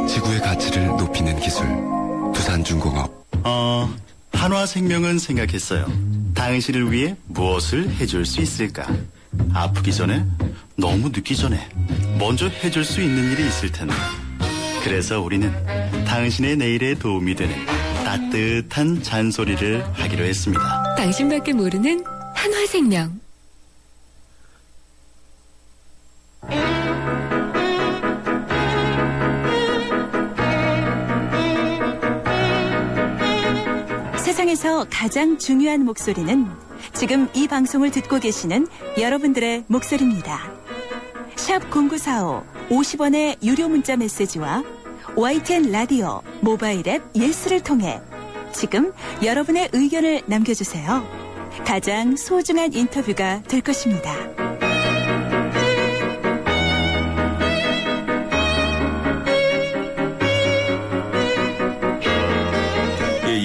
지구의 가치를 높이는 기술 두산중공업. 한화생명은 생각했어요. 당신을 위해 무엇을 해줄 수 있을까? 아프기 전에, 너무 늦기 전에 먼저 해줄 수 있는 일이 있을 텐데. 그래서 우리는 당신의 내일에 도움이 되는 따뜻한 잔소리를 하기로 했습니다. 당신밖에 모르는 한화생명. 세상에서 가장 중요한 목소리는 지금 이 방송을 듣고 계시는 여러분들의 목소리입니다. 샵 0945 50원의 유료 문자 메시지와 YTN 라디오 모바일 앱 예스를 통해 지금 여러분의 의견을 남겨주세요. 가장 소중한 인터뷰가 될 것입니다.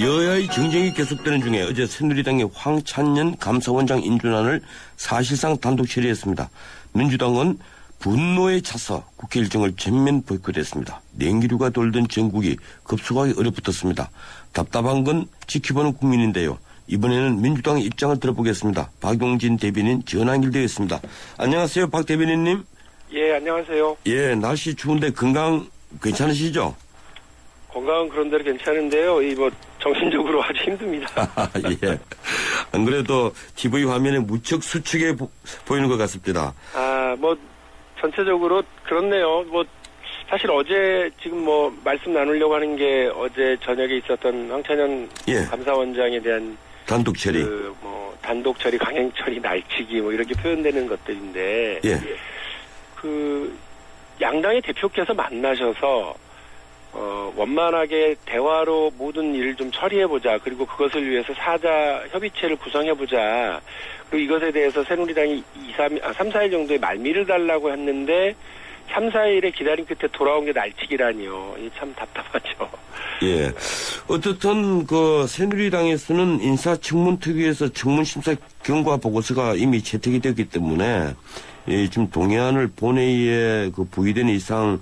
여야의 정쟁이 계속되는 중에 어제 새누리당의 황찬년 감사원장 인준안을 사실상 단독 처리했습니다. 민주당은 분노에 차서 국회 일정을全面 보이콧했습니다. 냉기류가 돌던 전국이 급속하게 얼어붙었습니다. 답답한 건 지켜보는 국민인데요. 이번에는 민주당의 입장을 들어보겠습니다. 박용진 대변인 전화 연결되어 안녕하세요, 박 대변인님. 예, 안녕하세요. 예, 날씨 추운데 건강 괜찮으시죠? 건강은 그런대로 괜찮은데요. 정신적으로 아주 힘듭니다. 예. 안 그래도 TV 화면에 무척 수축해 보이는 것 같습니다. 전체적으로 그렇네요. 사실 어제 지금 말씀 나누려고 하는 게 어제 저녁에 있었던 황찬현 감사원장에 대한 단독 처리. 단독 처리, 강행 처리, 날치기 이렇게 표현되는 것들인데. 예. 양당의 대표께서 만나셔서 원만하게 대화로 모든 일을 좀 처리해보자. 그리고 그것을 위해서 사자 협의체를 구성해보자. 그리고 이것에 대해서 새누리당이 3, 4일 정도의 말미를 달라고 했는데 3, 4일의 기다림 끝에 돌아온 게 날치기라니요. 이게 참 답답하죠. 예. 어떻든 새누리당에서는 인사청문특위에서 청문심사 경과 보고서가 이미 채택이 됐기 때문에 지금 동해안을 본회의에 부의된 이상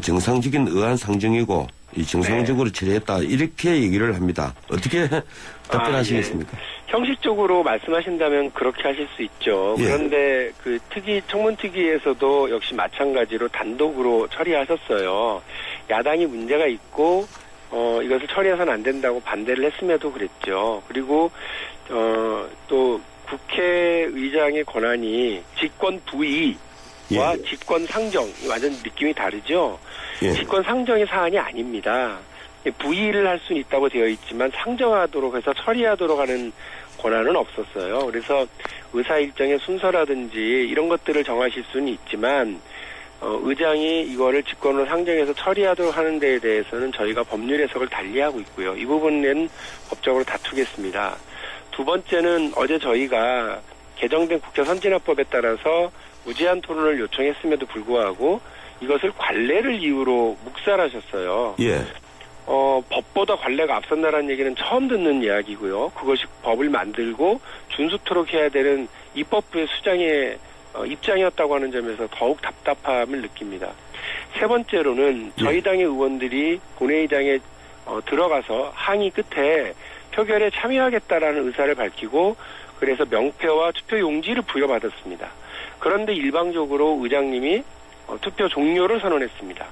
정상적인 의안 상정이고 정상적으로 처리했다 이렇게 얘기를 합니다. 어떻게 답변하시겠습니까? 형식적으로 말씀하신다면 그렇게 하실 수 있죠. 예. 그런데 청문특위에서도 역시 마찬가지로 단독으로 처리하셨어요. 야당이 문제가 있고 이것을 처리해서는 안 된다고 반대를 했음에도 그랬죠. 그리고 또 국회의장의 권한이 직권 부의와 직권 상정, 완전 느낌이 다르죠. 직권 상정의 사안이 아닙니다. 부의를 할 수는 있다고 되어 있지만 상정하도록 해서 처리하도록 하는 권한은 없었어요. 그래서 의사 일정의 순서라든지 이런 것들을 정하실 수는 있지만 의장이 이거를 직권으로 상정해서 처리하도록 하는 데에 대해서는 저희가 법률 해석을 달리하고 있고요. 이 부분은 법적으로 다투겠습니다. 두 번째는 어제 저희가 개정된 국회 선진화법에 따라서 무제한 토론을 요청했음에도 불구하고 이것을 관례를 이유로 묵살하셨어요. 예. 법보다 관례가 앞선다라는 얘기는 처음 듣는 이야기고요. 그것이 법을 만들고 준수토록 해야 되는 입법부의 수장의 입장이었다고 하는 점에서 더욱 답답함을 느낍니다. 세 번째로는 저희 당의 의원들이 본회의장에 들어가서 항의 끝에 표결에 참여하겠다라는 의사를 밝히고 그래서 명패와 투표 용지를 부여받았습니다. 그런데 일방적으로 의장님이 투표 종료를 선언했습니다.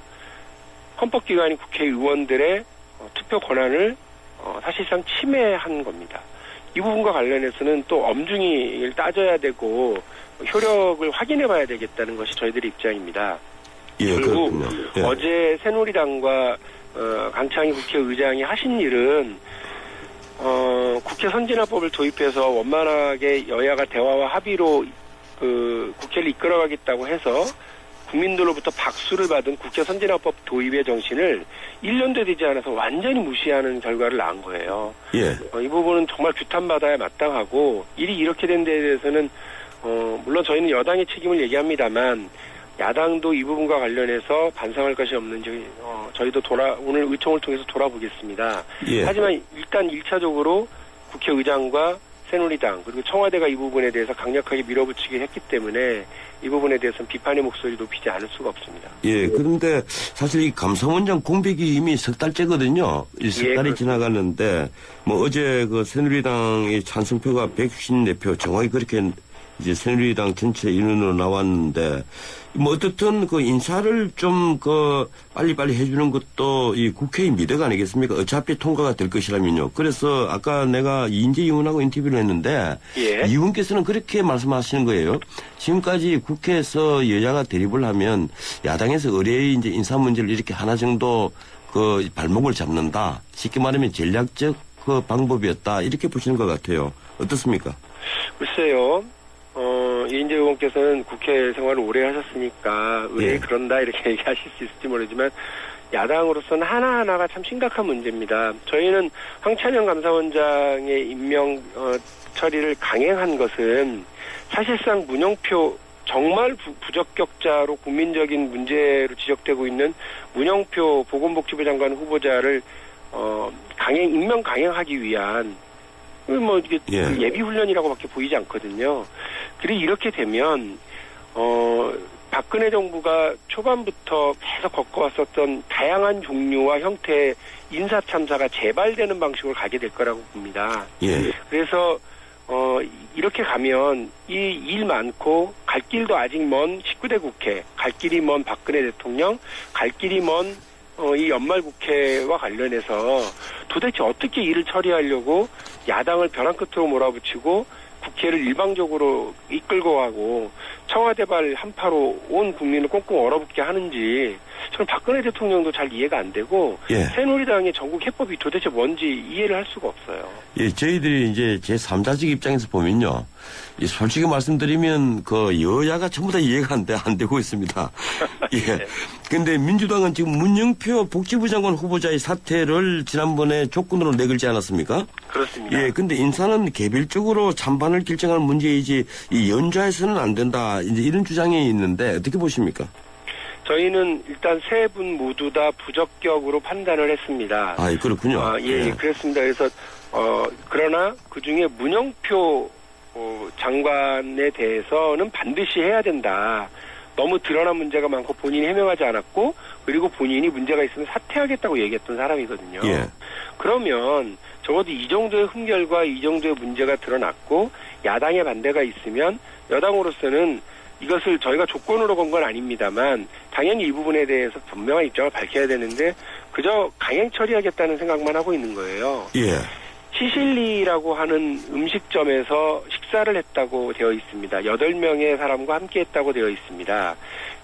헌법기관인 국회의원들의 투표 권한을 사실상 침해한 겁니다. 이 부분과 관련해서는 또 엄중히 이걸 따져야 되고 효력을 확인해 봐야 되겠다는 것이 저희들의 입장입니다. 예, 그리고 예. 어제 새누리당과 강창희 국회의장이 하신 일은 국회 선진화법을 도입해서 원만하게 여야가 대화와 합의로 국회를 이끌어가겠다고 해서 국민들로부터 박수를 받은 국회 선진화법 도입의 정신을 1년도 되지 않아서 완전히 무시하는 결과를 낳은 거예요. 예. 이 부분은 정말 규탄받아야 마땅하고 일이 이렇게 된 데에 대해서는 물론 저희는 여당의 책임을 얘기합니다만 야당도 이 부분과 관련해서 반성할 것이 없는지 저희도 오늘 의총을 통해서 돌아보겠습니다. 예. 하지만 일단 1차적으로 국회의장과 새누리당 그리고 청와대가 이 부분에 대해서 강력하게 밀어붙이게 했기 때문에 이 부분에 대해서는 비판의 목소리 높이지 않을 수가 없습니다. 예, 그런데 사실 이 감사원장 공백이 이미 석 달째거든요. 석 달이 지나갔는데 뭐 어제 그 새누리당의 찬성표가 164표 정확히 그렇게 이제 새누리당 전체 인원으로 나왔는데 뭐 어떻든 그 인사를 좀 그 빨리빨리 해주는 것도 이 국회의 미덕 아니겠습니까? 어차피 통과가 될 것이라면요. 그래서 아까 내가 이인재 의원하고 인터뷰를 했는데 이 의원께서는 그렇게 말씀하시는 거예요. 지금까지 국회에서 여야가 대립을 하면 야당에서 의뢰의 이제 인사 문제를 이렇게 하나 정도 그 발목을 잡는다. 쉽게 말하면 전략적 그 방법이었다. 이렇게 보시는 것 같아요. 어떻습니까? 글쎄요. 이인재 의원께서는 국회 생활을 오래 하셨으니까 왜 그런다 이렇게 얘기하실 수 있을지 모르지만 야당으로서는 하나하나가 참 심각한 문제입니다. 저희는 황찬영 감사원장의 임명 처리를 강행한 것은 사실상 문영표 정말 부적격자로 국민적인 문제로 지적되고 있는 문영표 보건복지부 장관 후보자를 임명 강행하기 위한 뭐 이게 예비 훈련이라고밖에 보이지 않거든요. 그리고 이렇게 되면 박근혜 정부가 초반부터 계속 겪어왔었던 다양한 종류와 형태의 인사 참사가 재발되는 방식으로 가게 될 거라고 봅니다. 그래서 이렇게 가면 이 일 많고 갈 길도 아직 먼 19대 국회, 갈 길이 먼 박근혜 대통령, 갈 길이 먼 이 연말 국회와 관련해서 도대체 어떻게 일을 처리하려고 야당을 벼랑 끝으로 몰아붙이고 국회를 일방적으로 이끌고 가고 청와대발 한파로 온 국민을 꽁꽁 얼어붙게 하는지 저는 박근혜 대통령도 잘 이해가 안 되고 새누리당의 전국 해법이 도대체 뭔지 이해를 할 수가 없어요. 예, 저희들이 이제 제 3자직 입장에서 보면요. 솔직히 말씀드리면 그 여야가 전부 다 이해가 안 되고 있습니다. 예. 근데 민주당은 지금 문영표 복지부 장관 후보자의 사퇴를 지난번에 조건으로 내걸지 않았습니까? 그렇습니다. 예, 근데 인사는 개별적으로 찬반을 결정하는 문제이지 이 연좌해서는 안 된다. 이제 이런 주장이 있는데 어떻게 보십니까? 저희는 일단 세 분 모두 다 부적격으로 판단을 했습니다. 아, 그렇군요. 그렇습니다. 그래서 그러나 그 중에 문영표 장관에 대해서는 반드시 해야 된다. 너무 드러난 문제가 많고 본인이 해명하지 않았고 그리고 본인이 문제가 있으면 사퇴하겠다고 얘기했던 사람이거든요. 그러면 적어도 이 정도의 흠결과 이 정도의 문제가 드러났고 야당의 반대가 있으면 여당으로서는 이것을 저희가 조건으로 건 건 아닙니다만 당연히 이 부분에 대해서 분명한 입장을 밝혀야 되는데 그저 강행 처리하겠다는 생각만 하고 있는 거예요. 시실리라고 하는 음식점에서 식사를 했다고 되어 있습니다. 8명의 사람과 함께 했다고 되어 있습니다.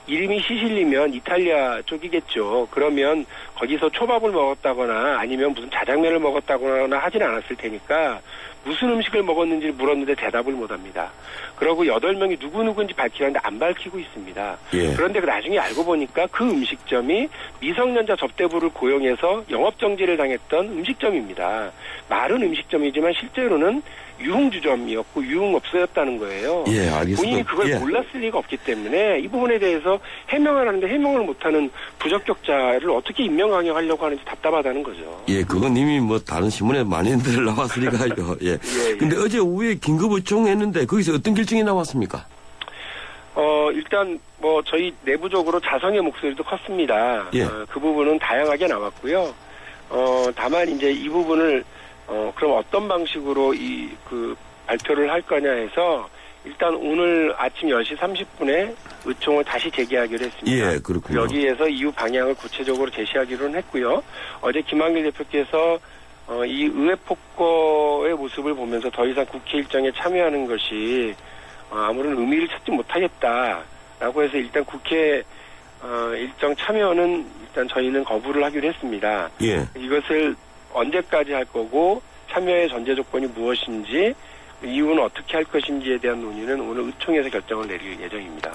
이름이 시실리면 이탈리아 쪽이겠죠. 그러면 거기서 초밥을 먹었다거나 아니면 무슨 자장면을 먹었다거나 하진 않았을 테니까 무슨 음식을 먹었는지 물었는데 대답을 못합니다. 그러고 8명이 누구누구인지 밝히는데 안 밝히고 있습니다. 그런데 나중에 알고 보니까 그 음식점이 미성년자 접대부를 고용해서 영업정지를 당했던 음식점입니다. 말은 음식점이지만 실제로는 유흥주점이었고 유흥업소였다는 거예요. 알겠습니다. 본인이 그걸 몰랐을 리가 없기 때문에 이 부분에 대해서 해명을 하는데 해명을 못하는 부적격자를 어떻게 임명 강행하려고 하는지 답답하다는 거죠. 그건 이미 뭐 다른 신문에 많이들 나왔으니까요. 근데 어제 오후에 긴급 요청했는데 거기서 어떤 결정이 나왔습니까? 일단 뭐 저희 내부적으로 자성의 목소리도 컸습니다. 그 부분은 다양하게 나왔고요. 다만 이제 이 부분을 그럼 어떤 방식으로 그 발표를 할 거냐 해서 일단 오늘 아침 10시 30분에 의총을 다시 재개하기로 했습니다. 그렇군요. 여기에서 이후 방향을 구체적으로 제시하기로는 했고요. 어제 김한길 대표께서 이 의회 폭거의 모습을 보면서 더 이상 국회 일정에 참여하는 것이 아무런 의미를 찾지 못하겠다라고 해서 일단 국회 일정 참여는 일단 저희는 거부를 하기로 했습니다. 이것을 언제까지 할 거고 참여의 전제 조건이 무엇인지 이유는 어떻게 할 것인지에 대한 논의는 오늘 의총에서 결정을 내릴 예정입니다.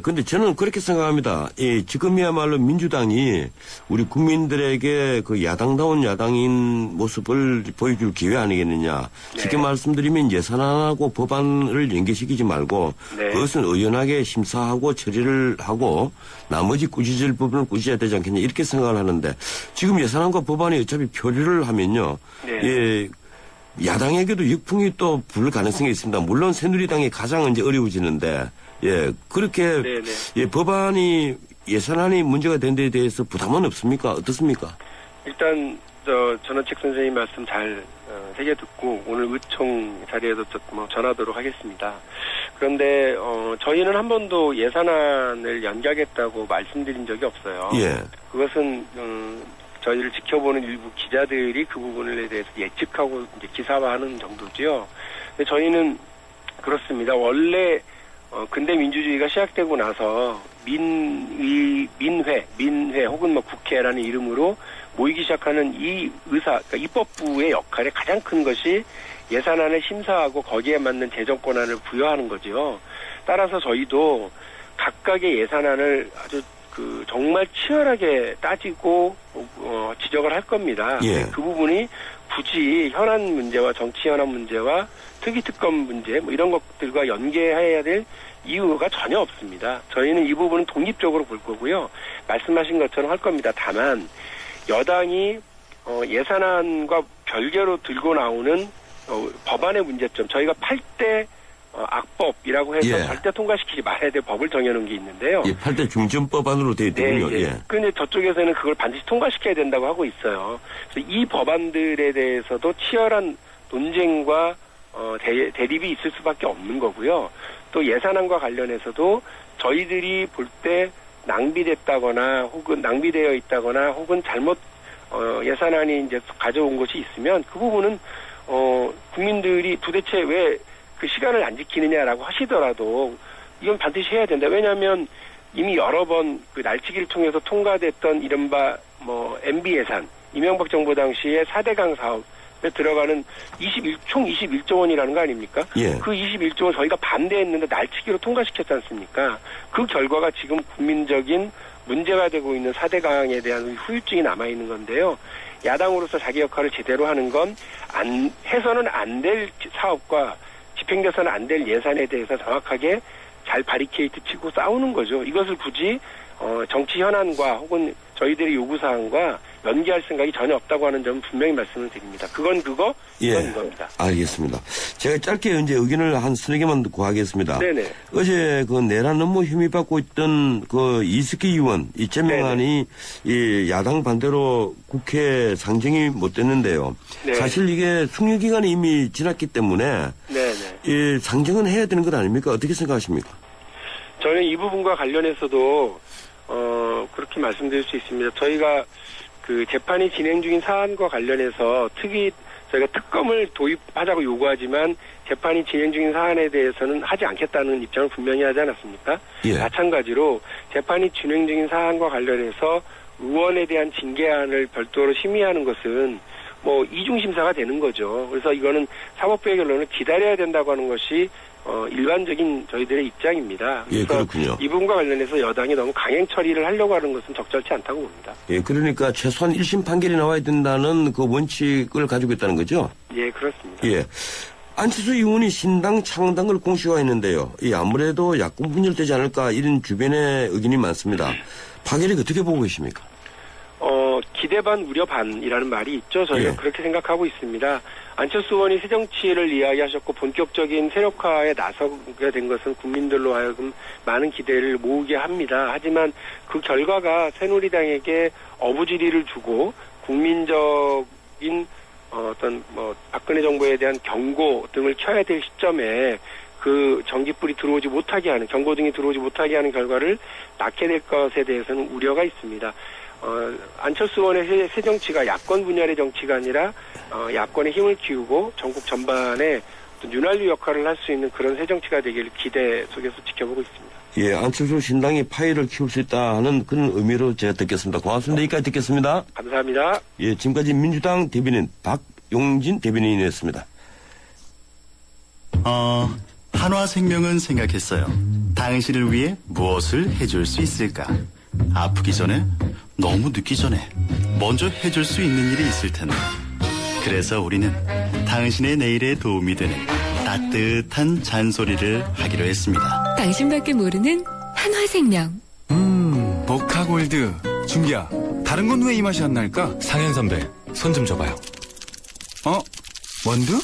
근데 저는 그렇게 생각합니다. 지금이야말로 민주당이 우리 국민들에게 그 야당다운 야당인 모습을 보여줄 기회 아니겠느냐. 쉽게 말씀드리면 예산안하고 법안을 연계시키지 말고 그것은 의연하게 심사하고 처리를 하고 나머지 꾸짖을 부분을 꾸짖어야 되지 않겠냐 이렇게 생각을 하는데 지금 예산안과 법안이 어차피 표류를 하면요. 야당에게도 역풍이 또 불 가능성이 있습니다. 물론 새누리당이 가장 이제 어려워지는데, 예, 그렇게, 네네. 예, 법안이, 예산안이 문제가 된 데에 대해서 부담은 없습니까? 어떻습니까? 일단 전원책 선생님 말씀 잘 새겨 듣고 오늘 의총 자리에도 전하도록 하겠습니다. 그런데 저희는 한 번도 예산안을 연기하겠다고 말씀드린 적이 없어요. 예. 그것은 저희를 지켜보는 일부 기자들이 그 부분에 대해서 예측하고 이제 기사화하는 정도지요. 근데 저희는 그렇습니다. 원래 근대 민주주의가 시작되고 나서 민회 혹은 뭐 국회라는 이름으로 모이기 시작하는 이 그러니까 입법부의 역할에 가장 큰 것이 예산안을 심사하고 거기에 맞는 재정 권한을 부여하는 거죠. 따라서 저희도 각각의 예산안을 아주 정말 치열하게 따지고 지적을 할 겁니다. 예. 그 부분이 굳이 현안 문제와 정치 현안 문제와 특위특검 문제 뭐 이런 것들과 연계해야 될 이유가 전혀 없습니다. 저희는 이 부분은 독립적으로 볼 거고요. 말씀하신 것처럼 할 겁니다. 다만 여당이 예산안과 별개로 들고 나오는 법안의 문제점, 저희가 8대 악법이라고 해서 예. 절대 통과시키지 말아야 될 법을 정해놓은 게 있는데요. 예, 8대 중점법안으로 되어 있군요. 네, 예. 그런데 저쪽에서는 그걸 반드시 통과시켜야 된다고 하고 있어요. 그래서 이 법안들에 대해서도 치열한 논쟁과 대립이 있을 수밖에 없는 거고요. 또 예산안과 관련해서도 저희들이 볼 때 낭비됐다거나 혹은 낭비되어 있다거나 혹은 잘못 예산안이 이제 가져온 것이 있으면 그 부분은 국민들이 도대체 왜 그 시간을 안 지키느냐라고 하시더라도 이건 반드시 해야 된다. 왜냐하면 이미 여러 번 그 날치기를 통해서 통과됐던 이른바 MB 예산, 이명박 정부 당시에 4대강 사업에 들어가는 총 21조 원이라는 거 아닙니까? 예. 그 21조 원 저희가 반대했는데 날치기로 통과시켰지 않습니까? 그 결과가 지금 국민적인 문제가 되고 있는 4대강에 대한 후유증이 남아있는 건데요. 야당으로서 자기 역할을 제대로 하는 건 해서는 안 될 사업과 집행돼서는 안 될 예산에 대해서 정확하게 잘 바리케이트 치고 싸우는 거죠. 이것을 굳이 정치 현안과 혹은 저희들의 요구사항과 연기할 생각이 전혀 없다고 하는 점은 분명히 말씀을 드립니다. 그건 그거, 이건 예, 이겁니다. 알겠습니다. 제가 짧게 이제 의견을 한 서너 개만 구하겠습니다. 네네. 어제 그 내란 업무 혐의 받고 있던 그 이석기 의원, 이재명안이 이 야당 반대로 국회 상정이 못 됐는데요. 네. 사실 이게 숙려 기간이 이미 지났기 때문에 네네. 이 상정은 해야 되는 것 아닙니까? 어떻게 생각하십니까? 저는 이 부분과 관련해서도 그렇게 말씀드릴 수 있습니다. 저희가 그 재판이 진행 중인 사안과 관련해서 저희가 특검을 도입하자고 요구하지만 재판이 진행 중인 사안에 대해서는 하지 않겠다는 입장을 분명히 하지 않았습니까? 예. 마찬가지로 재판이 진행 중인 사안과 관련해서 의원에 대한 징계안을 별도로 심의하는 것은 이중심사가 되는 거죠. 그래서 이거는 사법부의 결론을 기다려야 된다고 하는 것이 일반적인 저희들의 입장입니다. 예, 그래서 그렇군요. 이 부분과 관련해서 여당이 너무 강행 처리를 하려고 하는 것은 적절치 않다고 봅니다. 예, 그러니까 최소한 1심 판결이 나와야 된다는 그 원칙을 가지고 있다는 거죠? 예, 그렇습니다. 예. 안철수 의원이 신당 창당을 공식화했는데요. 아무래도 야권 분열되지 않을까 이런 주변의 의견이 많습니다. 파결이 어떻게 보고 계십니까? 기대 반 우려 반이라는 말이 있죠. 저희가 예. 그렇게 생각하고 있습니다. 안철수 의원이 새정치를 이야기하셨고 본격적인 세력화에 나서게 된 것은 국민들로 하여금 많은 기대를 모으게 합니다. 하지만 그 결과가 새누리당에게 어부지리를 주고 국민적인 박근혜 정부에 대한 경고 등을 켜야 될 시점에 그 전기불이 들어오지 못하게 하는, 경고등이 들어오지 못하게 하는 결과를 낳게 될 것에 대해서는 우려가 있습니다. 안철수 의원의 새정치가 야권 분열의 정치가 아니라 야권의 힘을 키우고 전국 전반에 윤활유 역할을 할 수 있는 그런 새정치가 되기를 기대 속에서 지켜보고 있습니다. 예, 안철수 신당이 파일을 키울 수 있다 하는 그런 의미로 제가 듣겠습니다. 고맙습니다. 여기까지 듣겠습니다. 감사합니다. 예, 지금까지 민주당 대변인 박용진 대변인이었습니다. 한화생명은 생각했어요. 당신을 위해 무엇을 해줄 수 있을까? 아프기 전에, 너무 늦기 전에 먼저 해줄 수 있는 일이 있을 텐데. 그래서 우리는 당신의 내일에 도움이 되는 따뜻한 잔소리를 하기로 했습니다. 당신밖에 모르는 한화생명. 모카골드. 준기야, 다른 건 왜 이 맛이 안 날까? 상현 선배, 손 좀 줘봐요. 원두?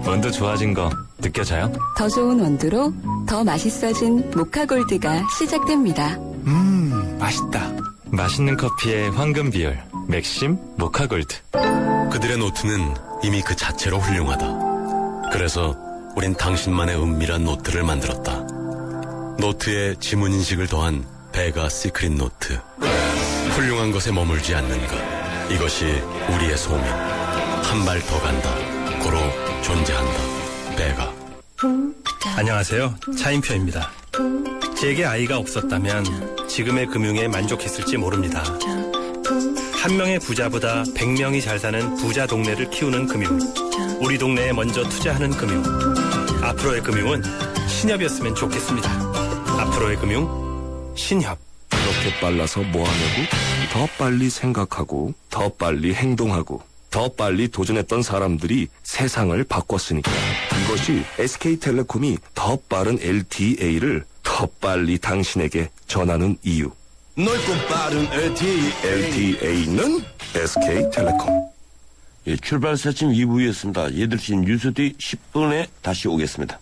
원두 좋아진 거 느껴져요? 더 좋은 원두로 더 맛있어진 모카골드가 시작됩니다. 맛있다. 맛있는 커피의 황금 비율 맥심 모카골드. 그들의 노트는 이미 그 자체로 훌륭하다. 그래서 우린 당신만의 은밀한 노트를 만들었다. 노트에 지문인식을 더한 베가 시크릿 노트. 훌륭한 것에 머물지 않는 것. 이것이 우리의 소명. 한 발 더 간다. 고로 존재한다. 베가. 안녕하세요. 차인표입니다. 제게 아이가 없었다면 지금의 금융에 만족했을지 모릅니다. 한 명의 부자보다 100명이 잘 사는 부자 동네를 키우는 금융. 우리 동네에 먼저 투자하는 금융. 앞으로의 금융은 신협이었으면 좋겠습니다. 앞으로의 금융, 신협. 그렇게 빨라서 뭐하냐고? 더 빨리 생각하고 더 빨리 행동하고 더 빨리 도전했던 사람들이 세상을 바꿨으니까. 이것이 SK텔레콤이 더 빠른 LTA를 더 빨리 당신에게 전하는 이유. 넓고 빠른 LTA는 SK텔레콤. 예, 출발사침 2부였습니다. 8시 뉴스 뒤 10분에 다시 오겠습니다.